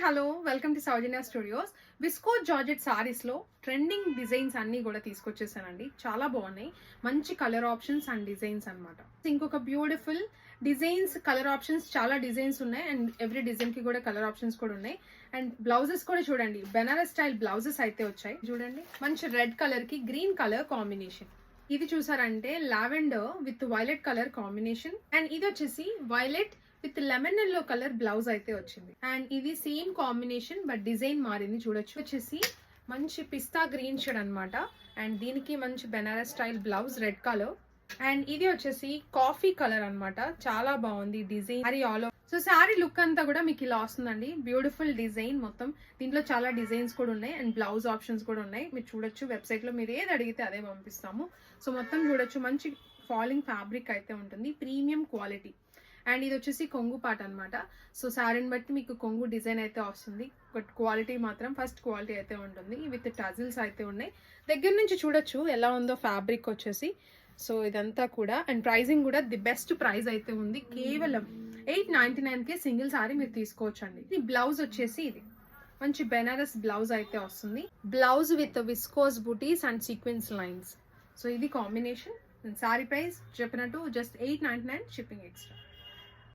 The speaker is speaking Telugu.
Hello welcome to Soujanya studios. Visco georgette saris లో ట్రెండింగ్ డిజైన్స్ అన్ని కూడా తీసుకొచ్చేసానండి. చాలా బాగున్నాయి, మంచి కలర్ ఆప్షన్స్ అండ్ డిజైన్స్ అన్నమాట. ఇంకొక బ్యూటిఫుల్ డిజైన్స్, కలర్ ఆప్షన్స్, చాలా డిజైన్స్ ఉన్నాయి అండ్ ఎవ్రీ డిజైన్ కి కూడా కలర్ ఆప్షన్స్ కూడా ఉన్నాయి. అండ్ బ్లౌజెస్ కూడా చూడండి, బెనారస్ స్టైల్ బ్లౌజెస్ అయితే వచ్చాయి. చూడండి, మంచి రెడ్ కలర్ కి గ్రీన్ కలర్ కాంబినేషన్. ఇది చూసారంటే lavender with violet colour combination and ఇది వచ్చేసి violet with lemon yellow colour blouse అయితే వచ్చింది. అండ్ ఇది సేమ్ కాంబినేషన్ బట్ డిజైన్ మారింది. చూడొచ్చు, వచ్చేసి మంచి పిస్తా గ్రీన్ షేడ్ అన్నమాట. అండ్ దీనికి మంచి Banaras style blouse red colour. And ఇది వచ్చేసి కాఫీ కలర్ అన్నమాట. చాలా బాగుంది డిజైన్. అది ఆల్ సో శారీ లుక్ అంతా కూడా మీకు ఇలా వస్తుందండి. బ్యూటిఫుల్ డిజైన్ మొత్తం. దీంట్లో చాలా డిజైన్స్ కూడా ఉన్నాయి అండ్ బ్లౌజ్ ఆప్షన్స్ కూడా ఉన్నాయి. మీరు చూడొచ్చు, వెబ్సైట్ లో మీరు ఏది అడిగితే అదే పంపిస్తాము. సో మొత్తం చూడొచ్చు, మంచి ఫాలింగ్ ఫ్యాబ్రిక్ అయితే ఉంటుంది, ప్రీమియం క్వాలిటీ. అండ్ ఇది వచ్చేసి కొంగు పాట అనమాట. సో శారీని బట్టి మీకు కొంగు డిజైన్ అయితే వస్తుంది, బట్ క్వాలిటీ మాత్రం ఫస్ట్ క్వాలిటీ అయితే ఉంటుంది. విత్ టజిల్స్ అయితే ఉన్నాయి. దగ్గర నుంచి చూడొచ్చు ఎలా ఉందో ఫ్యాబ్రిక్ వచ్చేసి. సో ఇదంతా కూడా అండ్ ప్రైజింగ్ కూడా ది బెస్ట్ ప్రైస్ అయితే ఉంది. కేవలం 899కే సింగిల్ సారీ మీరు తీసుకోవచ్చండి. ఈ బ్లౌజ్ వచ్చేసి ఇది మంచి బెనారస్ బ్లౌజ్ అయితే వస్తుంది. బ్లౌజ్ విత్ విస్కోస్ బూటీస్ అండ్ సీక్వెన్స్ లైన్స్. సో ఇది కాంబినేషన్. సారీ ప్రైస్ చెప్పినట్టు జస్ట్ 899, షిప్పింగ్ ఎక్స్ట్రా.